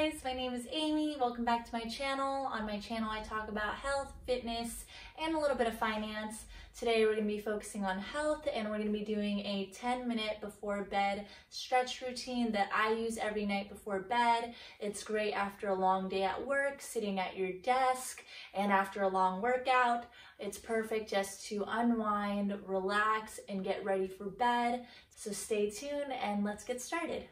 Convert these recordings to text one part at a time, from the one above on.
guys, my name is Amy. Welcome back to my channel. On my channel I talk about health, fitness, and a little bit of finance. Today we're going to be focusing on health, and we're going to be doing a 10-minute before bed stretch routine that I use every night before bed. It's great after a long day at work, sitting at your desk, and after a long workout. It's perfect just to unwind, relax, and get ready for bed. So stay tuned and let's get started.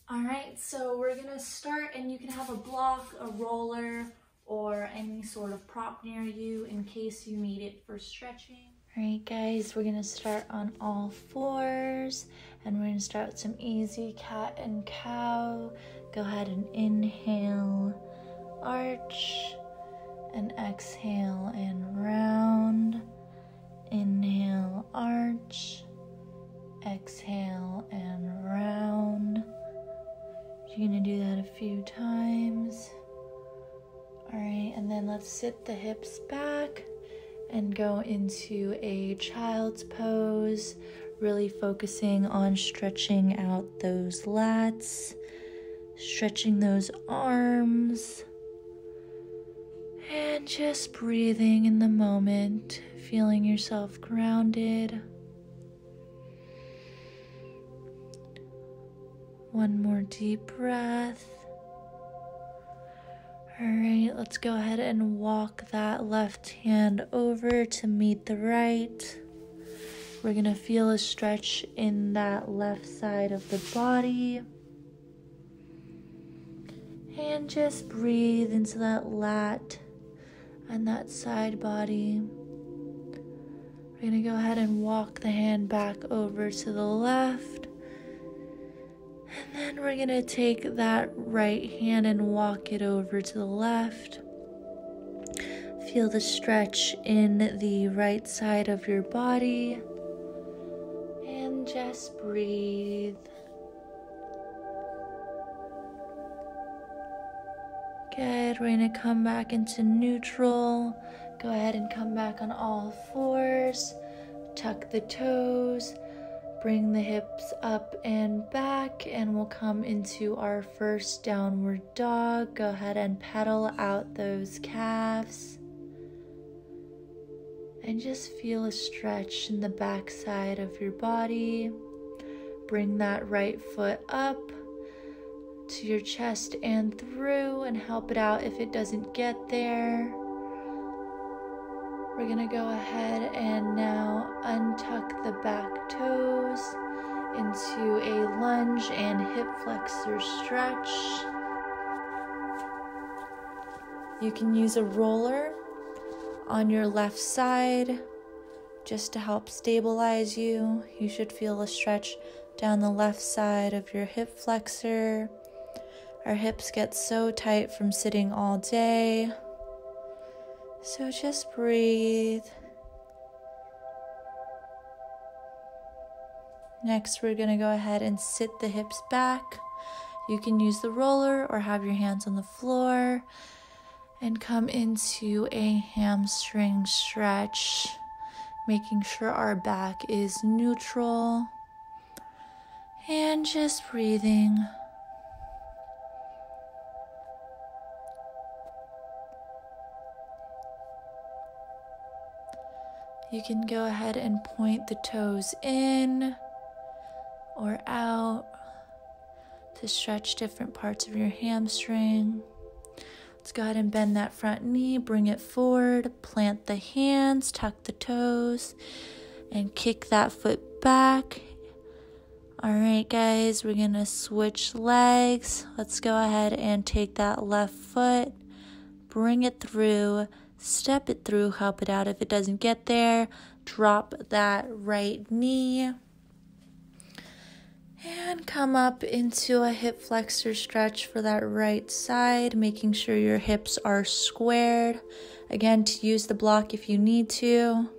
All right, so we're gonna start, and you can have a block, a roller, or any sort of prop near you in case you need it for stretching. All right, guys, we're gonna start on all fours, and we're gonna start with some easy cat and cow. Go ahead and inhale, arch, and exhale and round. Inhale, arch, exhale and round. You're gonna do that a few times. All right, and then let's sit the hips back and go into a child's pose, really focusing on stretching out those lats, stretching those arms, and just breathing in the moment, feeling yourself grounded. One more deep breath. All right, let's go ahead and walk that left hand over to meet the right. We're gonna feel a stretch in that left side of the body. And just breathe into that lat and that side body. We're gonna go ahead and walk the hand back over to the left. And then we're gonna take that right hand and walk it over to the left. Feel the stretch in the right side of your body. And just breathe. Good, we're gonna come back into neutral. Go ahead and come back on all fours. Tuck the toes. Bring the hips up and back, and we'll come into our first downward dog. Go ahead and pedal out those calves. And just feel a stretch in the back side of your body. Bring that right foot up to your chest and through, and help it out if it doesn't get there. We're gonna go ahead and now untuck the back toes into a lunge and hip flexor stretch. You can use a roller on your left side just to help stabilize you. You should feel a stretch down the left side of your hip flexor. Our hips get so tight from sitting all day. So just breathe. Next, we're going to go ahead and sit the hips back. You can use the roller or have your hands on the floor and come into a hamstring stretch, making sure our back is neutral and just breathing. You can go ahead and point the toes in or out to stretch different parts of your hamstring. Let's go ahead and bend that front knee, bring it forward, plant the hands, tuck the toes, and kick that foot back. All right, guys, we're gonna switch legs. Let's go ahead and take that left foot, bring it through, step it through, help it out if it doesn't get there. Drop that right knee. And come up into a hip flexor stretch for that right side, making sure your hips are squared. Again, to use the block if you need to.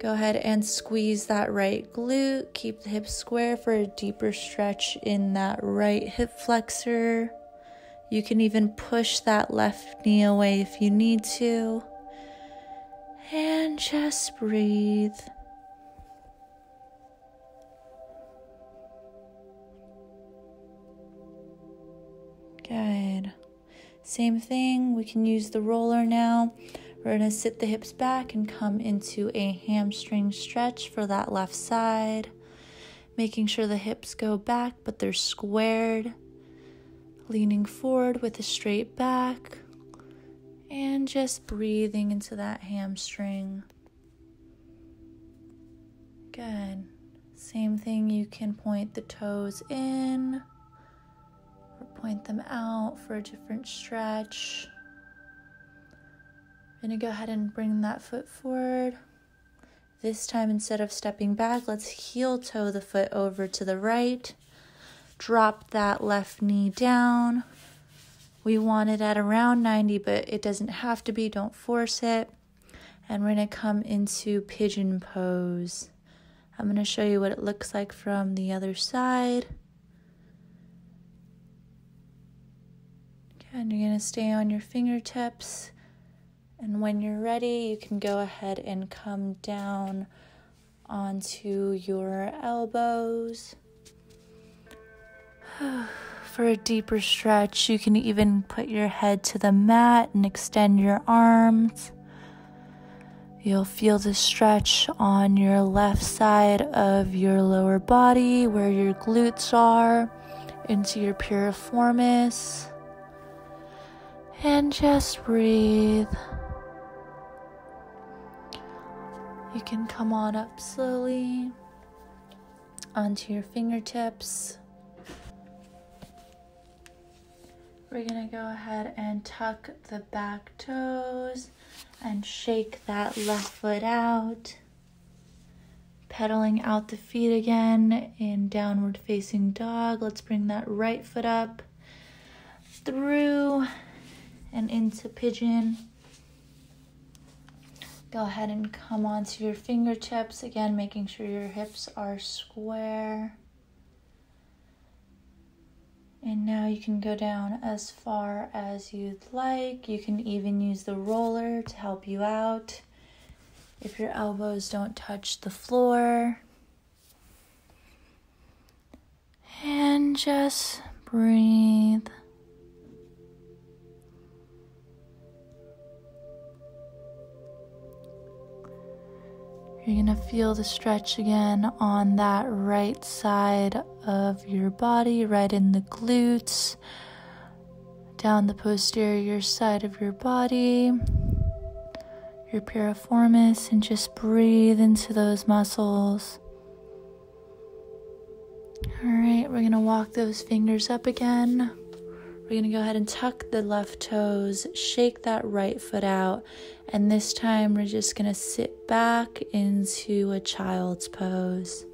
Go ahead and squeeze that right glute. Keep the hips square for a deeper stretch in that right hip flexor. You can even push that left knee away if you need to. And just breathe. Same thing, we can use the roller now. We're going to sit the hips back and come into a hamstring stretch for that left side. Making sure the hips go back, but they're squared. Leaning forward with a straight back. And just breathing into that hamstring. Good. Same thing, you can point the toes in or point them out for a different stretch. I'm going to go ahead and bring that foot forward. This time, instead of stepping back, let's heel toe the foot over to the right. Drop that left knee down. We want it at around 90, but it doesn't have to be. Don't force it. And we're going to come into pigeon pose. I'm going to show you what it looks like from the other side. Okay, and you're going to stay on your fingertips. And when you're ready, you can go ahead and come down onto your elbows. For a deeper stretch, you can even put your head to the mat and extend your arms. You'll feel the stretch on your left side of your lower body, where your glutes are, into your piriformis. And just breathe. You can come on up slowly onto your fingertips. We're going to go ahead and tuck the back toes and shake that left foot out. Pedaling out the feet again in downward facing dog. Let's bring that right foot up, through and into pigeon. Go ahead and come onto your fingertips, again making sure your hips are square. And now you can go down as far as you'd like. You can even use the roller to help you out if your elbows don't touch the floor. And just breathe. You're going to feel the stretch again on that right side of your body, right in the glutes, down the posterior side of your body, your piriformis, and just breathe into those muscles. All right, we're going to walk those fingers up again. We're going to go ahead and tuck the left toes, shake that right foot out, and this time we're just going to sit back into a child's pose.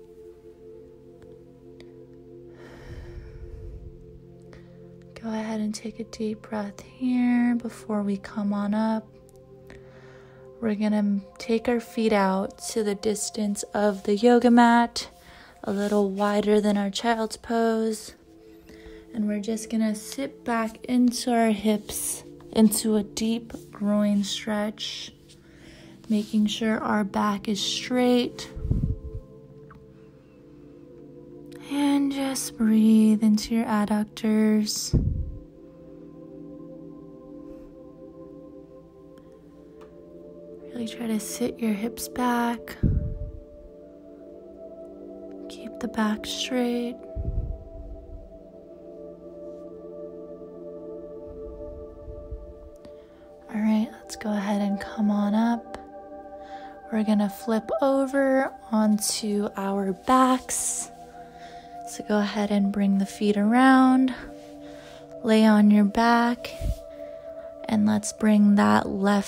Go ahead and take a deep breath here before we come on up. We're going to take our feet out to the distance of the yoga mat, a little wider than our child's pose. And we're just going to sit back into our hips, into a deep groin stretch, making sure our back is straight. And just breathe into your adductors. Really try to sit your hips back. Keep the back straight. All right, let's go ahead and come on up. We're gonna flip over onto our backs. So go ahead and bring the feet around, lay on your back, and let's bring that right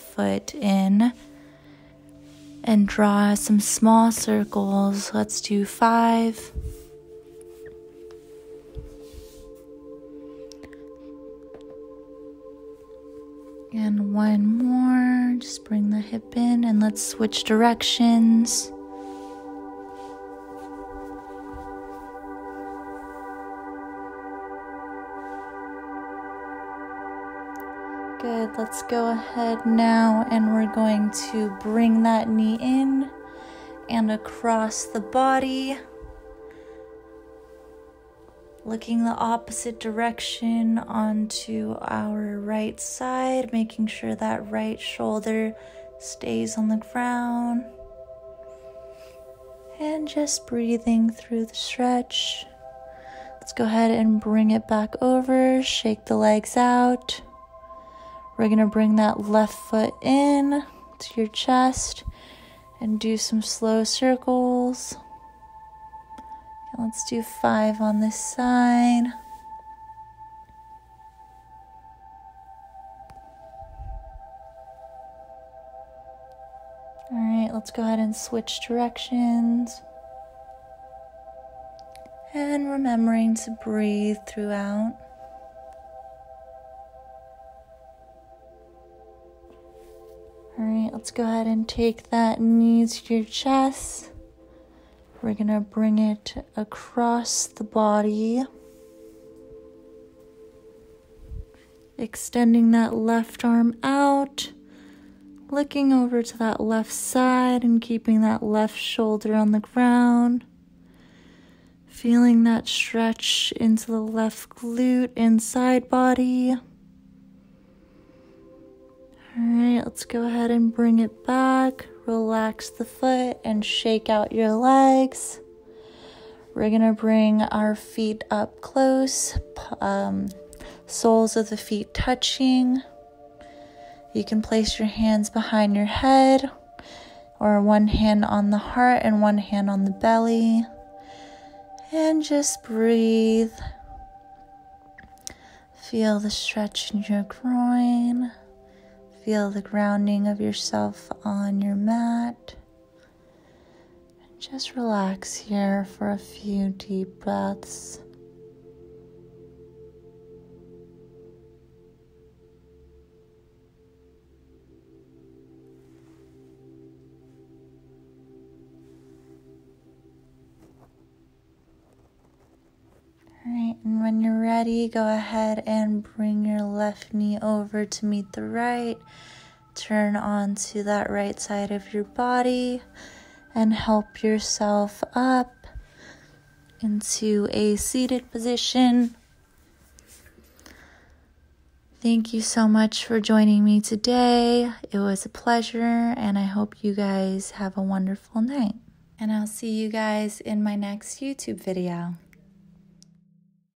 foot in and draw some small circles. Let's do 5. And 1 more, just bring the hip in and let's switch directions. Good, let's go ahead now and we're going to bring that knee in and across the body. Looking the opposite direction onto our right side, making sure that right shoulder stays on the ground. And just breathing through the stretch. Let's go ahead and bring it back over, shake the legs out. We're going to bring that left foot in to your chest and do some slow circles. Let's do 5 on this side. All right, let's go ahead and switch directions. And remembering to breathe throughout. All right, let's go ahead and take that knee to your chest. We're going to bring it across the body, extending that left arm out, looking over to that left side and keeping that left shoulder on the ground, feeling that stretch into the left glute and side body. All right, let's go ahead and bring it back. Relax the foot and shake out your legs. We're going to bring our feet up close, soles of the feet touching. You can place your hands behind your head or one hand on the heart and one hand on the belly. And just breathe. Feel the stretch in your groin. Feel the grounding of yourself on your mat. And just relax here for a few deep breaths. All right, and when you're ready, go ahead and bring your left knee over to meet the right. Turn onto that right side of your body and help yourself up into a seated position. Thank you so much for joining me today. It was a pleasure, and I hope you guys have a wonderful night. And I'll see you guys in my next YouTube video.